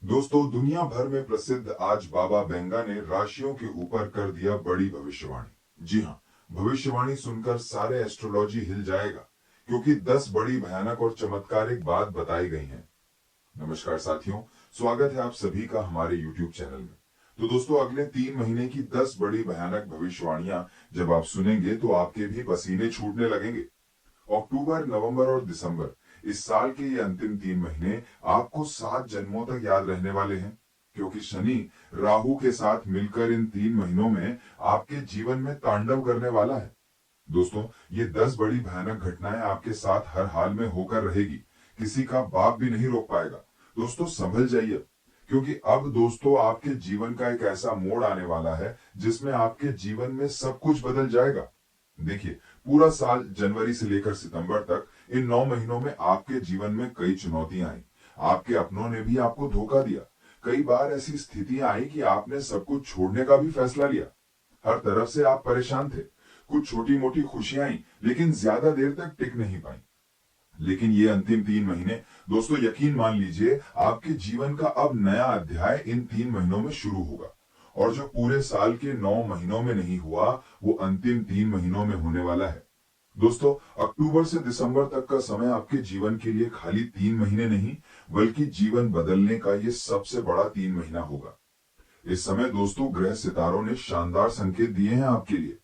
दोस्तों, दुनिया भर में प्रसिद्ध आज बाबा बेंगा ने राशियों के ऊपर कर दिया बड़ी भविष्यवाणी। जी हाँ, भविष्यवाणी सुनकर सारे एस्ट्रोलॉजी हिल जाएगा, क्योंकि 10 बड़ी भयानक और चमत्कारिक बात बताई गई हैं। नमस्कार साथियों, स्वागत है आप सभी का हमारे YouTube चैनल में। तो दोस्तों, अगले 3 महीने की 10 बड़ी भयानक भविष्यवाणियां जब आप सुनेंगे तो आपके भी पसीने छूटने लगेंगे। अक्टूबर, नवंबर और दिसंबर, इस साल के ये अंतिम 3 महीने आपको 7 जन्मों तक याद रहने वाले हैं, क्योंकि शनि राहु के साथ मिलकर इन 3 महीनों में आपके जीवन में तांडव करने वाला है। दोस्तों, ये 10 बड़ी भयानक घटनाएं आपके साथ हर हाल में होकर रहेगी। किसी का बाप भी नहीं रोक पाएगा। दोस्तों, संभल जाइए, क्योंकि अब दोस्तों आपके जीवन का एक ऐसा मोड़ आने वाला है जिसमें आपके जीवन में सब कुछ बदल जाएगा। देखिए, पूरा साल जनवरी से लेकर सितंबर तक इन 9 महीनों में आपके जीवन में कई चुनौतियां आई। आपके अपनों ने भी आपको धोखा दिया। कई बार ऐसी स्थितियां आई कि आपने सब कुछ छोड़ने का भी फैसला लिया। हर तरफ से आप परेशान थे। कुछ छोटी मोटी खुशियां आई, लेकिन ज्यादा देर तक टिक नहीं पाई। लेकिन ये अंतिम 3 महीने, दोस्तों यकीन मान लीजिए, आपके जीवन का अब नया अध्याय इन 3 महीनों में शुरू होगा। और जो पूरे साल के 9 महीनों में नहीं हुआ, वो अंतिम 3 महीनों में होने वाला है। दोस्तों, अक्टूबर से दिसंबर तक का समय आपके जीवन के लिए खाली 3 महीने नहीं, बल्कि जीवन बदलने का ये सबसे बड़ा 3 महीना होगा। इस समय दोस्तों ग्रह सितारों ने शानदार संकेत दिए हैं आपके लिए।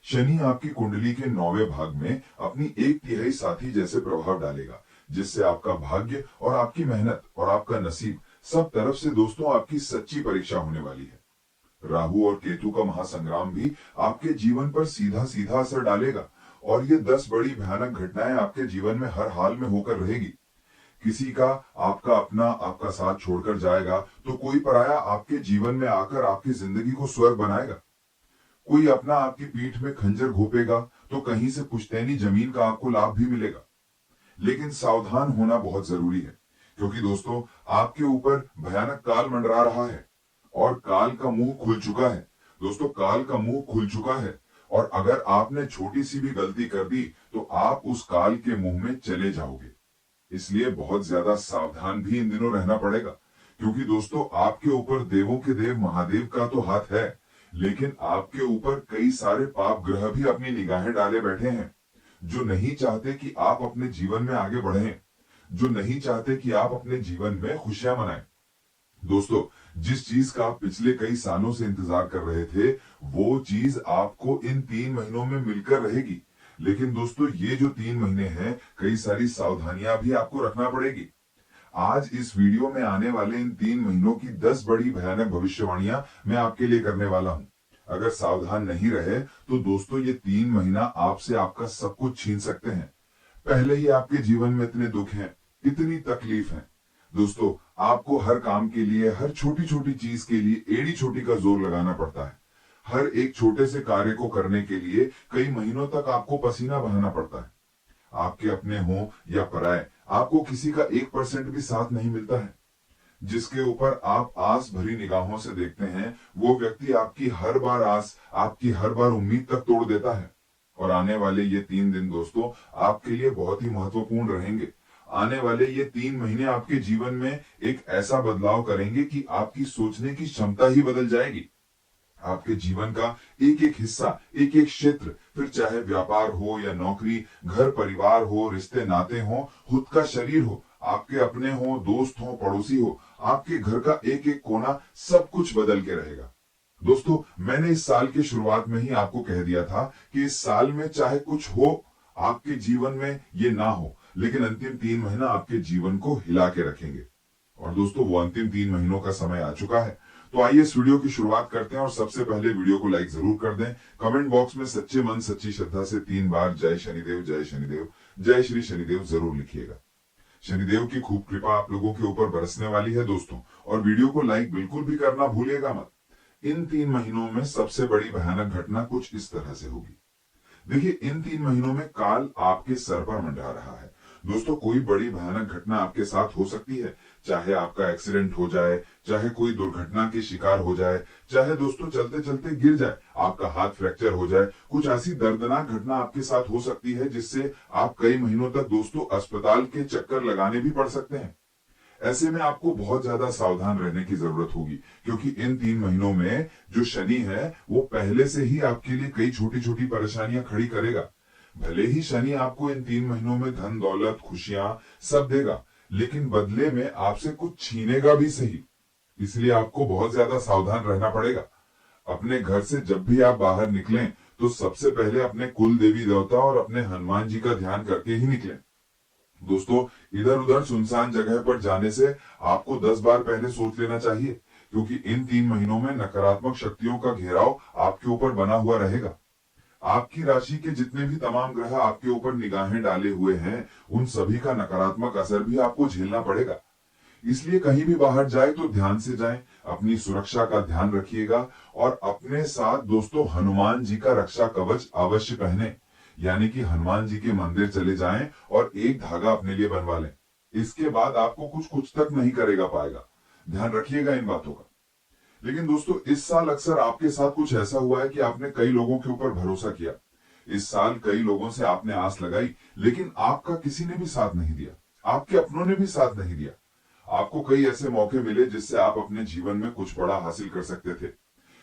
शनि आपकी कुंडली के 9वें भाग में अपनी 1/3 साथी जैसे प्रभाव डालेगा, जिससे आपका भाग्य और आपकी मेहनत और आपका नसीब सब तरफ से दोस्तों आपकी सच्ची परीक्षा होने वाली है। राहु और केतु का महासंग्राम भी आपके जीवन पर सीधा सीधा असर डालेगा, और ये 10 बड़ी भयानक घटनाएं आपके जीवन में हर हाल में होकर रहेगी। किसी का आपका अपना आपका साथ छोड़कर जाएगा, तो कोई पराया आपके जीवन में आकर आपकी जिंदगी को स्वर्ग बनाएगा। कोई अपना आपकी पीठ में खंजर घोपेगा, तो कहीं से पुश्तैनी जमीन का आपको लाभ भी मिलेगा। लेकिन सावधान होना बहुत जरूरी है, क्योंकि दोस्तों आपके ऊपर भयानक काल मंडरा रहा है, और काल का मुंह खुल चुका है। दोस्तों, काल का मुंह खुल चुका है, और अगर आपने छोटी सी भी गलती कर दी तो आप उस काल के मुंह में चले जाओगे। इसलिए बहुत ज्यादा सावधान भी इन दिनों रहना पड़ेगा, क्योंकि दोस्तों आपके ऊपर देवों के देव महादेव का तो हाथ है, लेकिन आपके ऊपर कई सारे पाप ग्रह भी अपनी निगाहें डाले बैठे हैं, जो नहीं चाहते कि आप अपने जीवन में आगे बढ़ें, जो नहीं चाहते कि आप अपने जीवन में खुशियां मनाएं। दोस्तों, जिस चीज का आप पिछले कई सालों से इंतजार कर रहे थे, वो चीज आपको इन 3 महीनों में मिलकर रहेगी। लेकिन दोस्तों, ये जो 3 महीने हैं, कई सारी सावधानियां भी आपको रखना पड़ेगी। आज इस वीडियो में आने वाले इन 3 महीनों की 10 बड़ी भयानक भविष्यवाणियां मैं आपके लिए करने वाला हूं। अगर सावधान नहीं रहे तो दोस्तों ये 3 महीना आपसे आपका सब कुछ छीन सकते हैं। पहले ही आपके जीवन में इतने दुख हैं, इतनी तकलीफ है। दोस्तों, आपको हर काम के लिए, हर छोटी छोटी चीज के लिए एड़ी चोटी का जोर लगाना पड़ता है। हर एक छोटे से कार्य को करने के लिए कई महीनों तक आपको पसीना बहाना पड़ता है। आपके अपने हो या पराये, आपको किसी का 1% भी साथ नहीं मिलता है। जिसके ऊपर आप आस भरी निगाहों से देखते हैं, वो व्यक्ति आपकी हर बार आस, आपकी हर बार उम्मीद तक तोड़ देता है। और आने वाले ये 3 दिन दोस्तों आपके लिए बहुत ही महत्वपूर्ण रहेंगे। आने वाले ये 3 महीने आपके जीवन में एक ऐसा बदलाव करेंगे कि आपकी सोचने की क्षमता ही बदल जाएगी। आपके जीवन का एक एक हिस्सा, एक एक क्षेत्र, फिर चाहे व्यापार हो या नौकरी, घर परिवार हो, रिश्ते नाते हो, खुद का शरीर हो, आपके अपने हो, दोस्त हो, पड़ोसी हो, आपके घर का एक एक कोना, सब कुछ बदल के रहेगा। दोस्तों, मैंने इस साल की शुरुआत में ही आपको कह दिया था कि इस साल में चाहे कुछ हो, आपके जीवन में ये ना हो, लेकिन अंतिम 3 महीना आपके जीवन को हिला के रखेंगे। और दोस्तों, वो अंतिम 3 महीनों का समय आ चुका है। तो आइए इस वीडियो की शुरुआत करते हैं, और सबसे पहले वीडियो को लाइक जरूर कर दें। कमेंट बॉक्स में सच्चे मन सच्ची श्रद्धा से 3 बार जय शनिदेव, जय शनिदेव, जय श्री शनिदेव जरूर लिखिएगा। शनिदेव की खूब कृपा आप लोगों के ऊपर बरसने वाली है दोस्तों, और वीडियो को लाइक बिल्कुल भी करना भूलिएगा मत। इन 3 महीनों में सबसे बड़ी भयानक घटना कुछ इस तरह से होगी। देखिए, इन 3 महीनों में काल आपके सर पर मंडरा रहा है। दोस्तों, कोई बड़ी भयानक घटना आपके साथ हो सकती है। चाहे आपका एक्सीडेंट हो जाए, चाहे कोई दुर्घटना के शिकार हो जाए, चाहे दोस्तों चलते चलते गिर जाए, आपका हाथ फ्रैक्चर हो जाए, कुछ ऐसी दर्दनाक घटना आपके साथ हो सकती है जिससे आप कई महीनों तक दोस्तों अस्पताल के चक्कर लगाने भी पड़ सकते हैं। ऐसे में आपको बहुत ज्यादा सावधान रहने की जरूरत होगी, क्योंकि इन 3 महीनों में जो शनि है वो पहले से ही आपके लिए कई छोटी छोटी परेशानियां खड़ी करेगा। भले ही शनि आपको इन 3 महीनों में धन दौलत खुशियां सब देगा, लेकिन बदले में आपसे कुछ छीनेगा भी सही। इसलिए आपको बहुत ज्यादा सावधान रहना पड़ेगा। अपने घर से जब भी आप बाहर निकलें तो सबसे पहले अपने कुल देवी देवता और अपने हनुमान जी का ध्यान करके ही निकलें। दोस्तों, इधर उधर सुनसान जगह पर जाने से आपको 10 बार पहले सोच लेना चाहिए, क्योंकि इन 3 महीनों में नकारात्मक शक्तियों का घेराव आपके ऊपर बना हुआ रहेगा। आपकी राशि के जितने भी तमाम ग्रह आपके ऊपर निगाहें डाले हुए हैं, उन सभी का नकारात्मक असर भी आपको झेलना पड़ेगा। इसलिए कहीं भी बाहर जाए तो ध्यान से जाएं, अपनी सुरक्षा का ध्यान रखिएगा और अपने साथ दोस्तों हनुमान जी का रक्षा कवच अवश्य पहने, यानी कि हनुमान जी के मंदिर चले जाएं और एक धागा अपने लिए बनवा लें। इसके बाद आपको कुछ तक नहीं करेगा पाएगा। ध्यान रखिएगा इन बातों का। लेकिन दोस्तों, इस साल अक्सर आपके साथ कुछ ऐसा हुआ है कि आपने कई लोगों के ऊपर भरोसा किया। इस साल कई लोगों से आपने आस लगाई, लेकिन आपका किसी ने भी साथ नहीं दिया, आपके अपनों ने भी साथ नहीं दिया। आपको कई ऐसे मौके मिले जिससे आप अपने जीवन में कुछ बड़ा हासिल कर सकते थे।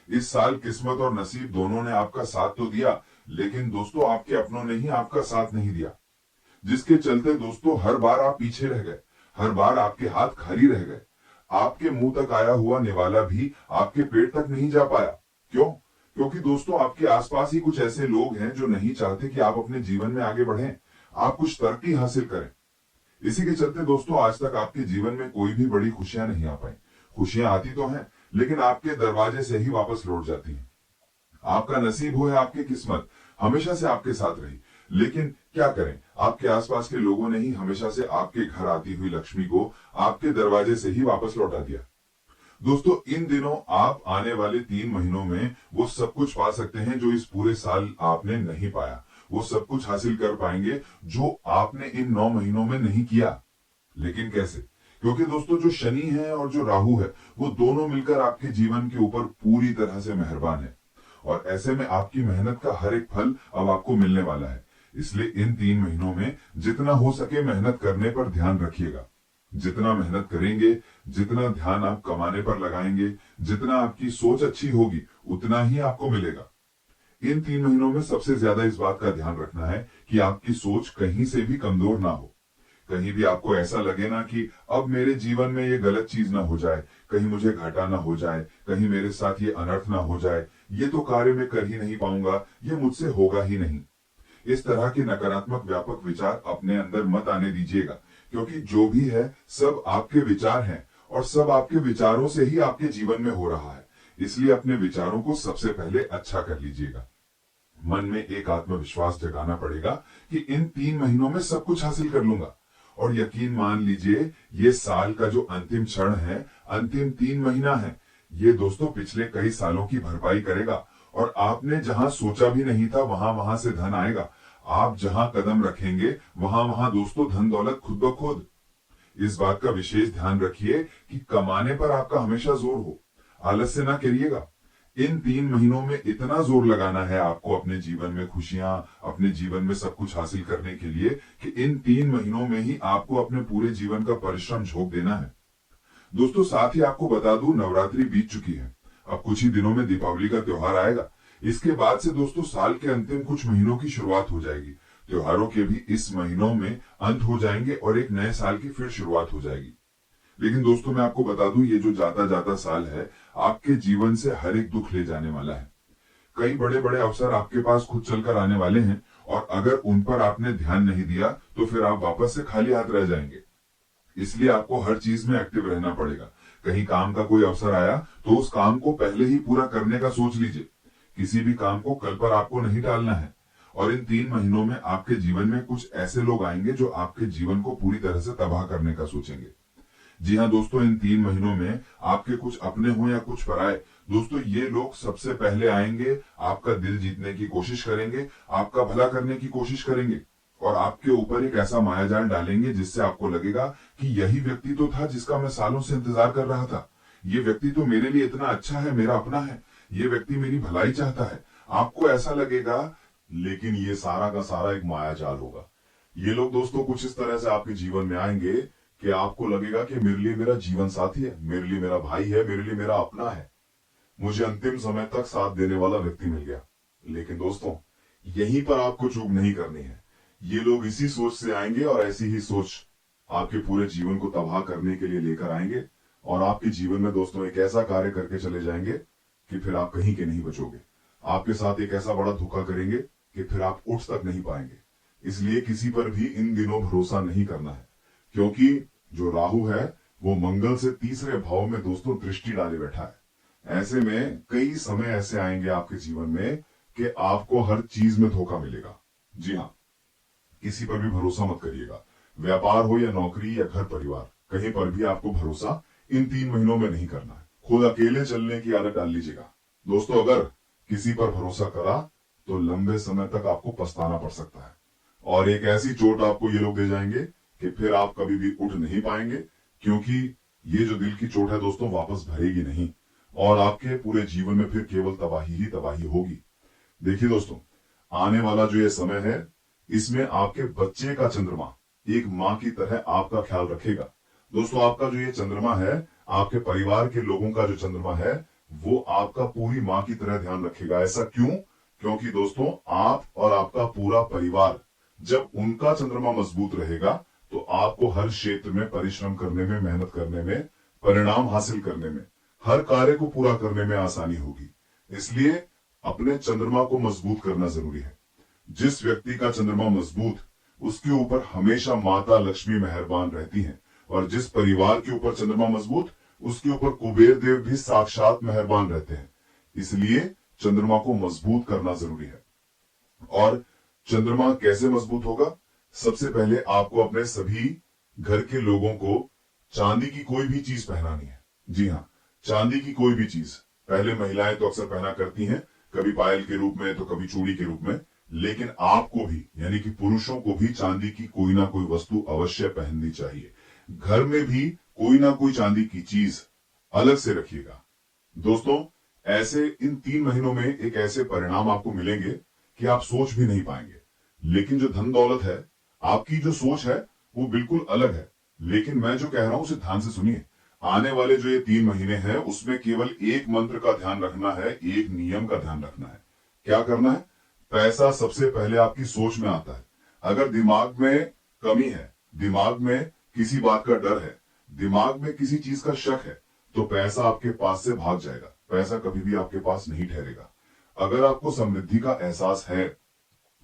इस साल किस्मत और नसीब दोनों ने आपका साथ तो दिया, लेकिन दोस्तों आपके अपनों ने ही आपका साथ नहीं दिया, जिसके चलते दोस्तों हर बार आप पीछे रह गए, हर बार आपके हाथ खाली रह गए। आपके मुंह तक आया हुआ निवाला भी आपके पेट तक नहीं जा पाया। क्यों? क्योंकि दोस्तों आपके आसपास ही कुछ ऐसे लोग हैं जो नहीं चाहते कि आप अपने जीवन में आगे बढ़ें, आप कुछ तरक्की हासिल करें। इसी के चलते दोस्तों आज तक आपके जीवन में कोई भी बड़ी खुशियां नहीं आ पाई। खुशियां आती तो हैं, लेकिन आपके दरवाजे से ही वापस लौट जाती हैं। आपका नसीब हो या आपकी किस्मत हमेशा से आपके साथ रही, लेकिन क्या करें, आपके आसपास के लोगों ने ही हमेशा से आपके घर आती हुई लक्ष्मी को आपके दरवाजे से ही वापस लौटा दिया। दोस्तों, इन दिनों आप आने वाले 3 महीनों में वो सब कुछ पा सकते हैं जो इस पूरे साल आपने नहीं पाया। वो सब कुछ हासिल कर पाएंगे जो आपने इन 9 महीनों में नहीं किया। लेकिन कैसे? क्योंकि दोस्तों जो शनि है और जो राहु है, वो दोनों मिलकर आपके जीवन के ऊपर पूरी तरह से मेहरबान है, और ऐसे में आपकी मेहनत का हर एक फल अब आपको मिलने वाला है। इसलिए इन 3 महीनों में जितना हो सके मेहनत करने पर ध्यान रखिएगा। जितना मेहनत करेंगे, जितना ध्यान आप कमाने पर लगाएंगे, जितना आपकी सोच अच्छी होगी, उतना ही आपको मिलेगा। इन 3 महीनों में सबसे ज्यादा इस बात का ध्यान रखना है कि आपकी सोच कहीं से भी कमजोर ना हो। कहीं भी आपको ऐसा लगे ना कि अब मेरे जीवन में ये गलत चीज ना हो जाए, कहीं मुझे घाटा ना हो जाए, कहीं मेरे साथ ये अनर्थ ना हो जाए, ये तो कार्य मैं कर ही नहीं पाऊंगा, ये मुझसे होगा ही नहीं। इस तरह के नकारात्मक व्यापक विचार अपने अंदर मत आने दीजिएगा, क्योंकि जो भी है सब आपके विचार हैं और सब आपके विचारों से ही आपके जीवन में हो रहा है। इसलिए अपने विचारों को सबसे पहले अच्छा कर लीजिएगा। मन में एक आत्मविश्वास जगाना पड़ेगा कि इन 3 महीनों में सब कुछ हासिल कर लूंगा। और यकीन मान लीजिए, ये साल का जो अंतिम क्षण है, अंतिम 3 महीना है, ये दोस्तों पिछले कई सालों की भरपाई करेगा। और आपने जहां सोचा भी नहीं था वहां से धन आएगा। आप जहां कदम रखेंगे वहां दोस्तों धन दौलत खुद ब खुद। इस बात का विशेष ध्यान रखिए कि कमाने पर आपका हमेशा जोर हो, आलस्य ना करिएगा। इन 3 महीनों में इतना जोर लगाना है आपको अपने जीवन में खुशियां, अपने जीवन में सब कुछ हासिल करने के लिए, कि इन 3 महीनों में ही आपको अपने पूरे जीवन का परिश्रम झोंक देना है। दोस्तों, साथ ही आपको बता दूं, नवरात्रि बीत चुकी है। अब कुछ ही दिनों में दीपावली का त्योहार आएगा। इसके बाद से दोस्तों साल के अंतिम कुछ महीनों की शुरुआत हो जाएगी। त्योहारों के भी इस महीनों में अंत हो जाएंगे और एक नए साल की फिर शुरुआत हो जाएगी। लेकिन दोस्तों मैं आपको बता दूं, ये जो जाता जाता साल है, आपके जीवन से हर एक दुख ले जाने वाला है। कई बड़े बड़े अवसर आपके पास खुद चलकर आने वाले हैं, और अगर उन पर आपने ध्यान नहीं दिया तो फिर आप वापस से खाली हाथ रह जाएंगे। इसलिए आपको हर चीज में एक्टिव रहना पड़ेगा। कहीं काम का कोई अवसर आया तो उस काम को पहले ही पूरा करने का सोच लीजिए। किसी भी काम को कल पर आपको नहीं टालना है। और इन 3 महीनों में आपके जीवन में कुछ ऐसे लोग आएंगे जो आपके जीवन को पूरी तरह से तबाह करने का सोचेंगे। जी हाँ दोस्तों, इन 3 महीनों में आपके कुछ अपने हो या कुछ पराए, दोस्तों ये लोग सबसे पहले आएंगे, आपका दिल जीतने की कोशिश करेंगे, आपका भला करने की कोशिश करेंगे, और आपके ऊपर एक ऐसा मायाजाल डालेंगे जिससे आपको लगेगा कि यही व्यक्ति तो था जिसका मैं सालों से इंतजार कर रहा था। ये व्यक्ति तो मेरे लिए इतना अच्छा है, मेरा अपना है, ये व्यक्ति मेरी भलाई चाहता है। आपको ऐसा लगेगा, लेकिन ये सारा का सारा एक मायाजाल होगा। ये लोग दोस्तों कुछ इस तरह से आपके जीवन में आएंगे कि आपको लगेगा कि मेरे लिए मेरा जीवन साथी है, मेरे लिए मेरा भाई है, मेरे लिए मेरा अपना है, मुझे अंतिम समय तक साथ देने वाला व्यक्ति मिल गया। लेकिन दोस्तों, यहीं पर आपको चूक नहीं करनी है। ये लोग इसी सोच से आएंगे और ऐसी ही सोच आपके पूरे जीवन को तबाह करने के लिए लेकर आएंगे, और आपके जीवन में दोस्तों एक ऐसा कार्य करके चले जाएंगे कि फिर आप कहीं के नहीं बचोगे। आपके साथ एक ऐसा बड़ा धोखा करेंगे कि फिर आप उठ तक नहीं पाएंगे। इसलिए किसी पर भी इन दिनों भरोसा नहीं करना है, क्योंकि जो राहु है वो मंगल से तीसरे भाव में दोस्तों दृष्टि डाले बैठा है। ऐसे में कई समय ऐसे आएंगे आपके जीवन में कि आपको हर चीज में धोखा मिलेगा। जी हाँ, किसी पर भी भरोसा मत करिएगा। व्यापार हो या नौकरी या घर परिवार, कहीं पर भी आपको भरोसा इन 3 महीनों में नहीं करना है। खुद अकेले चलने की आदत डाल लीजिएगा। दोस्तों, अगर किसी पर भरोसा करा तो लंबे समय तक आपको पछताना पड़ सकता है, और एक ऐसी चोट आपको ये लोग दे जाएंगे कि फिर आप कभी भी उठ नहीं पाएंगे, क्योंकि ये जो दिल की चोट है दोस्तों वापस भरेगी नहीं, और आपके पूरे जीवन में फिर केवल तबाही ही तबाही होगी। देखिए दोस्तों, आने वाला जो ये समय है इसमें आपके बच्चे का चंद्रमा एक माँ की तरह आपका ख्याल रखेगा। दोस्तों, आपका जो ये चंद्रमा है, आपके परिवार के लोगों का जो चंद्रमा है, वो आपका पूरी माँ की तरह ध्यान रखेगा। ऐसा क्यों? क्योंकि दोस्तों, आप और आपका पूरा परिवार, जब उनका चंद्रमा मजबूत रहेगा तो आपको हर क्षेत्र में परिश्रम करने में, मेहनत करने में, परिणाम हासिल करने में, हर कार्य को पूरा करने में आसानी होगी। इसलिए अपने चंद्रमा को मजबूत करना जरूरी है। जिस व्यक्ति का चंद्रमा मजबूत, उसके ऊपर हमेशा माता लक्ष्मी मेहरबान रहती हैं, और जिस परिवार के ऊपर चंद्रमा मजबूत, उसके ऊपर कुबेर देव भी साक्षात मेहरबान रहते हैं। इसलिए चंद्रमा को मजबूत करना जरूरी है। और चंद्रमा कैसे मजबूत होगा? सबसे पहले आपको अपने सभी घर के लोगों को चांदी की कोई भी चीज पहनानी है। जी हाँ, चांदी की कोई भी चीज। पहले महिलाएं तो अक्सर पहना करती हैं, कभी पायल के रूप में तो कभी चूड़ी के रूप में, लेकिन आपको भी यानी कि पुरुषों को भी चांदी की कोई ना कोई वस्तु अवश्य पहननी चाहिए। घर में भी कोई ना कोई चांदी की चीज अलग से रखिएगा। दोस्तों, ऐसे इन 3 महीनों में एक ऐसे परिणाम आपको मिलेंगे कि आप सोच भी नहीं पाएंगे। लेकिन जो धन दौलत है, आपकी जो सोच है वो बिल्कुल अलग है। लेकिन मैं जो कह रहा हूं उसे ध्यान से सुनिए। आने वाले जो ये 3 महीने हैं उसमें केवल एक मंत्र का ध्यान रखना है, एक नियम का ध्यान रखना है। क्या करना है? पैसा सबसे पहले आपकी सोच में आता है। अगर दिमाग में कमी है, दिमाग में किसी बात का डर है, दिमाग में किसी चीज का शक है, तो पैसा आपके पास से भाग जाएगा। पैसा कभी भी आपके पास नहीं ठहरेगा। अगर आपको समृद्धि का एहसास है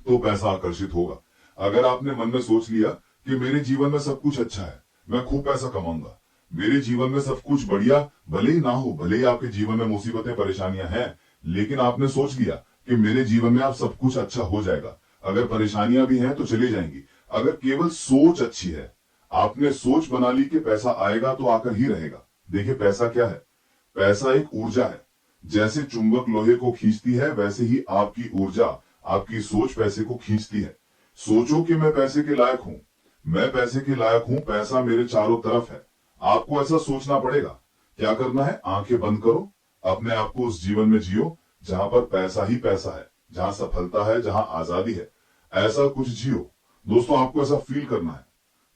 तो पैसा आकर्षित होगा। अगर आपने मन में सोच लिया कि मेरे जीवन में सब कुछ अच्छा है, मैं खूब पैसा कमाऊंगा, मेरे जीवन में सब कुछ बढ़िया, भले ही ना हो, भले ही आपके जीवन में मुसीबतें परेशानियां हैं, लेकिन आपने सोच लिया कि मेरे जीवन में आप सब कुछ अच्छा हो जाएगा, अगर परेशानियां भी हैं तो चली जाएंगी। अगर केवल सोच अच्छी है, आपने सोच बना ली कि पैसा आएगा तो आकर ही रहेगा। देखिए, पैसा क्या है? पैसा एक ऊर्जा है। जैसे चुंबक लोहे को खींचती है, वैसे ही आपकी ऊर्जा, आपकी सोच पैसे को खींचती है। सोचो कि मैं पैसे के लायक हूं, मैं पैसे के लायक हूं, पैसा मेरे चारों तरफ है। आपको ऐसा सोचना पड़ेगा। क्या करना है? आंखें बंद करो, अपने आप को उस जीवन में जियो जहां पर पैसा ही पैसा है, जहां सफलता है, जहां आजादी है। ऐसा कुछ जियो दोस्तों, आपको ऐसा फील करना है।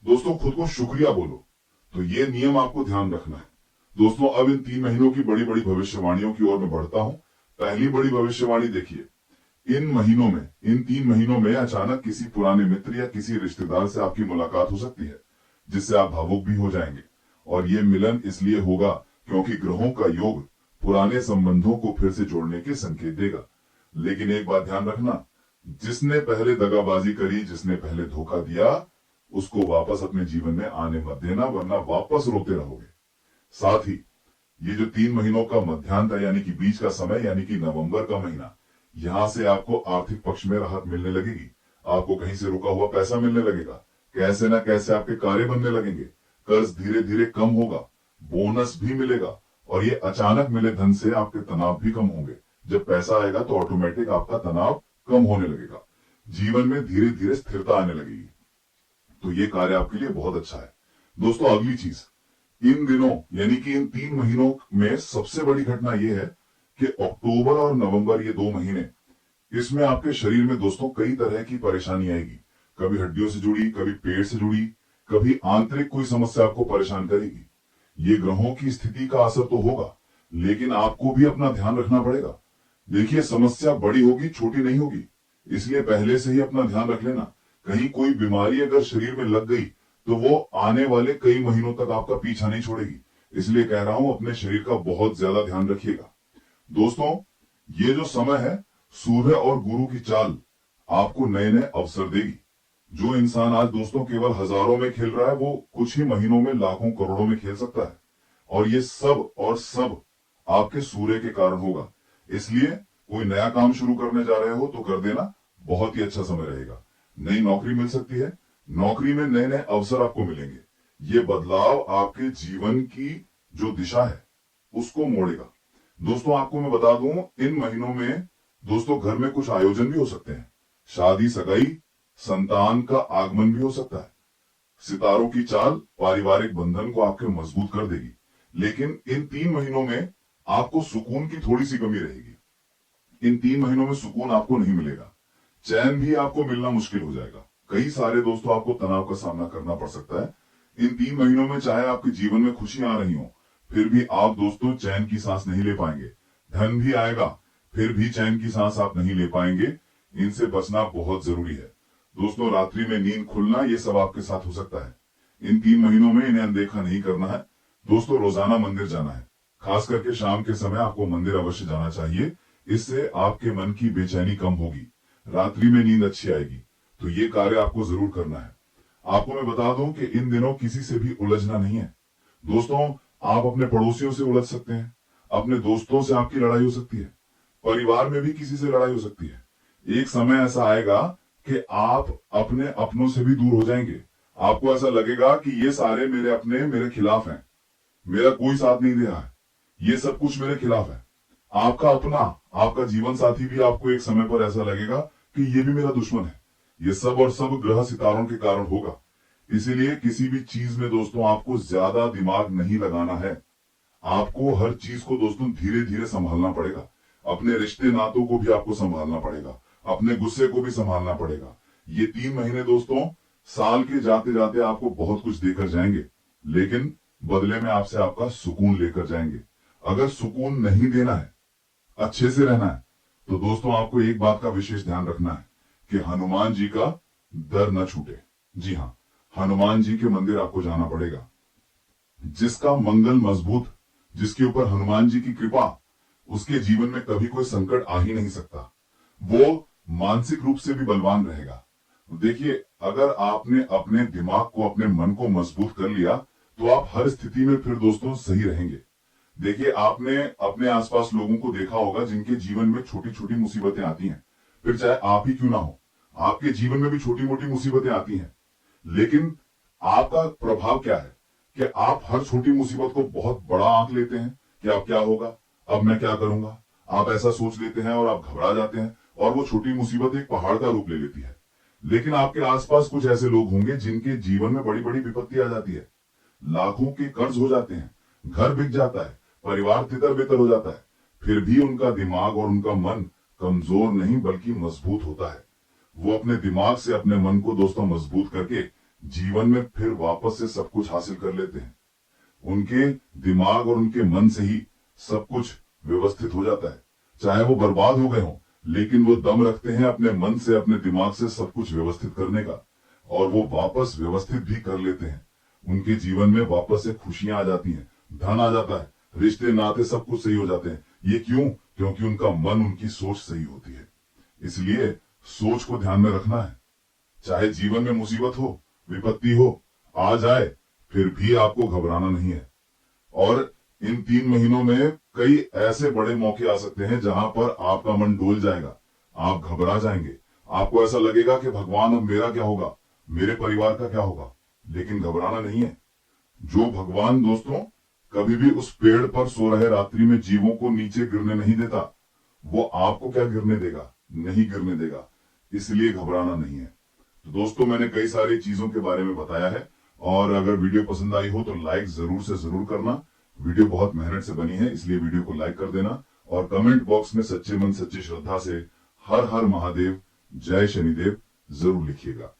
दोस्तों, खुद को शुक्रिया बोलो। तो ये नियम आपको ध्यान रखना है। दोस्तों, अब इन 3 महीनों की बड़ी बड़ी भविष्यवाणियों की ओर मैं बढ़ता हूं। पहली बड़ी भविष्यवाणी देखिए, इन महीनों में, इन 3 महीनों में अचानक किसी पुराने मित्र या किसी रिश्तेदार से आपकी मुलाकात हो सकती है, जिससे आप भावुक भी हो जाएंगे। और ये मिलन इसलिए होगा क्योंकि ग्रहों का योग पुराने संबंधों को फिर से जोड़ने के संकेत देगा। लेकिन एक बात ध्यान रखना, जिसने पहले दगाबाजी करी, जिसने पहले धोखा दिया, उसको वापस अपने जीवन में आने मत देना, वरना वापस रोते रहोगे। साथ ही ये जो 3 महीनों का मध्यांतर यानी कि बीच का समय, यानी कि नवंबर का महीना, यहां से आपको आर्थिक पक्ष में राहत मिलने लगेगी। आपको कहीं से रुका हुआ पैसा मिलने लगेगा। कैसे ना कैसे आपके कार्य बनने लगेंगे। कर्ज धीरे धीरे कम होगा, बोनस भी मिलेगा, और ये अचानक मिले धन से आपके तनाव भी कम होंगे। जब पैसा आएगा तो ऑटोमेटिक आपका तनाव कम होने लगेगा। जीवन में धीरे धीरे स्थिरता आने लगेगी। तो ये कार्य आपके लिए बहुत अच्छा है। दोस्तों, अगली चीज, इन दिनों यानी कि इन 3 महीनों में सबसे बड़ी घटना यह है कि अक्टूबर और नवंबर, ये 2 महीने, इसमें आपके शरीर में दोस्तों कई तरह की परेशानी आएगी। कभी हड्डियों से जुड़ी, कभी पेट से जुड़ी, कभी आंतरिक कोई समस्या आपको परेशान करेगी। ये ग्रहों की स्थिति का असर तो होगा, लेकिन आपको भी अपना ध्यान रखना पड़ेगा। देखिए, समस्या बड़ी होगी, छोटी नहीं होगी, इसलिए पहले से ही अपना ध्यान रख लेना। कहीं कोई बीमारी अगर शरीर में लग गई तो वो आने वाले कई महीनों तक आपका पीछा नहीं छोड़ेगी। इसलिए कह रहा हूं, अपने शरीर का बहुत ज्यादा ध्यान रखिएगा। दोस्तों, ये जो समय है, सूर्य और गुरु की चाल आपको नए नए अवसर देगी। जो इंसान आज दोस्तों केवल हजारों में खेल रहा है, वो कुछ ही महीनों में लाखों करोड़ों में खेल सकता है। और ये सब और सब आपके सूर्य के कारण होगा। इसलिए कोई नया काम शुरू करने जा रहे हो तो कर देना, बहुत ही अच्छा समय रहेगा। नई नौकरी मिल सकती है, नौकरी में नए नए अवसर आपको मिलेंगे। ये बदलाव आपके जीवन की जो दिशा है उसको मोड़ेगा। दोस्तों, आपको मैं बता दूं, इन महीनों में दोस्तों घर में कुछ आयोजन भी हो सकते हैं। शादी, सगाई, संतान का आगमन भी हो सकता है। सितारों की चाल पारिवारिक बंधन को आपके मजबूत कर देगी। लेकिन इन 3 महीनों में आपको सुकून की थोड़ी सी कमी रहेगी। इन 3 महीनों में सुकून आपको नहीं मिलेगा। चैन भी आपको मिलना मुश्किल हो जाएगा। कई सारे दोस्तों आपको तनाव का सामना करना पड़ सकता है। इन 3 महीनों में चाहे आपके जीवन में खुशी आ रही हो, फिर भी आप दोस्तों चैन की सांस नहीं ले पाएंगे। धन भी आएगा, फिर भी चैन की सांस आप नहीं ले पाएंगे। इनसे बचना बहुत जरूरी है। दोस्तों, रात्रि में नींद खुलना, ये सब आपके साथ हो सकता है। इन 3 महीनों में इन्हें अनदेखा नहीं करना है। दोस्तों, रोजाना मंदिर जाना है। खास करके शाम के समय आपको मंदिर अवश्य जाना चाहिए। इससे आपके मन की बेचैनी कम होगी, रात्रि में नींद अच्छी आएगी। तो ये कार्य आपको जरूर करना है। आपको मैं बता दूं कि इन दिनों किसी से भी उलझना नहीं है। दोस्तों, आप अपने पड़ोसियों से उलझ सकते हैं, अपने दोस्तों से आपकी लड़ाई हो सकती है, परिवार में भी किसी से लड़ाई हो सकती है। एक समय ऐसा आएगा कि आप अपने अपनों से भी दूर हो जाएंगे। आपको ऐसा लगेगा कि ये सारे मेरे अपने मेरे खिलाफ हैं, मेरा कोई साथ नहीं दे रहा है, ये सब कुछ मेरे खिलाफ है। आपका अपना, आपका जीवन साथी भी आपको एक समय पर ऐसा लगेगा कि ये भी मेरा दुश्मन है। ये सब और सब ग्रह सितारों के कारण होगा। इसीलिए किसी भी चीज में दोस्तों आपको ज्यादा दिमाग नहीं लगाना है। आपको हर चीज को दोस्तों धीरे धीरे संभालना पड़ेगा। अपने रिश्ते नातों को भी आपको संभालना पड़ेगा, अपने गुस्से को भी संभालना पड़ेगा। ये 3 महीने दोस्तों साल के जाते जाते आपको बहुत कुछ देकर जाएंगे, लेकिन बदले में आपसे आपका सुकून लेकर जाएंगे। अगर सुकून नहीं देना है, अच्छे से रहना है, तो दोस्तों आपको एक बात का विशेष ध्यान रखना है कि हनुमान जी का दर न छूटे। जी हाँ, हनुमान जी के मंदिर आपको जाना पड़ेगा। जिसका मंगल मजबूत, जिसके ऊपर हनुमान जी की कृपा, उसके जीवन में कभी कोई संकट आ ही नहीं सकता। वो मानसिक रूप से भी बलवान रहेगा। देखिए, अगर आपने अपने दिमाग को, अपने मन को मजबूत कर लिया, तो आप हर स्थिति में फिर दोस्तों सही रहेंगे। देखिए, आपने अपने आसपास लोगों को देखा होगा जिनके जीवन में छोटी छोटी मुसीबतें आती हैं, फिर चाहे आप ही क्यों ना हो, आपके जीवन में भी छोटी मोटी मुसीबतें आती हैं। लेकिन आपका प्रभाव क्या है कि आप हर छोटी मुसीबत को बहुत बड़ा आंक लेते हैं कि अब क्या होगा, अब मैं क्या करूंगा। आप ऐसा सोच लेते हैं और आप घबरा जाते हैं, और वो छोटी मुसीबत एक पहाड़ का रूप ले लेती है। लेकिन आपके आसपास कुछ ऐसे लोग होंगे जिनके जीवन में बड़ी बड़ी विपत्ति आ जाती है, लाखों के कर्ज हो जाते हैं, घर बिक जाता है, परिवार तितर बितर हो जाता है, फिर भी उनका दिमाग और उनका मन कमजोर नहीं बल्कि मजबूत होता है। वो अपने दिमाग से अपने मन को दोस्तों मजबूत करके जीवन में फिर वापस से सब कुछ हासिल कर लेते हैं। उनके दिमाग और उनके मन से ही सब कुछ व्यवस्थित हो जाता है। चाहे वो बर्बाद हो गए हों, लेकिन वो दम रखते हैं अपने मन से, अपने दिमाग से सब कुछ व्यवस्थित करने का, और वो वापस व्यवस्थित भी कर लेते हैं। उनके जीवन में वापस से खुशियां आ जाती हैं, धन आ जाता है, रिश्ते नाते सब कुछ सही हो जाते हैं। ये क्यों? क्योंकि उनका मन, उनकी सोच सही होती है। इसलिए सोच को ध्यान में रखना है। चाहे जीवन में मुसीबत हो, विपत्ति हो, आ जाए, फिर भी आपको घबराना नहीं है। और इन 3 महीनों में कई ऐसे बड़े मौके आ सकते हैं जहां पर आपका मन डोल जाएगा, आप घबरा जाएंगे, आपको ऐसा लगेगा कि भगवान अब मेरा क्या होगा, मेरे परिवार का क्या होगा। लेकिन घबराना नहीं है। जो भगवान दोस्तों कभी भी उस पेड़ पर सो रहे रात्रि में जीवों को नीचे गिरने नहीं देता, वो आपको क्या गिरने देगा? नहीं गिरने देगा। इसलिए घबराना नहीं है। तो दोस्तों, मैंने कई सारी चीजों के बारे में बताया है, और अगर वीडियो पसंद आई हो तो लाइक जरूर से जरूर करना। वीडियो बहुत मेहनत से बनी है, इसलिए वीडियो को लाइक कर देना, और कमेंट बॉक्स में सच्चे मन सच्ची श्रद्धा से हर हर महादेव, जय शनिदेव जरूर लिखिएगा।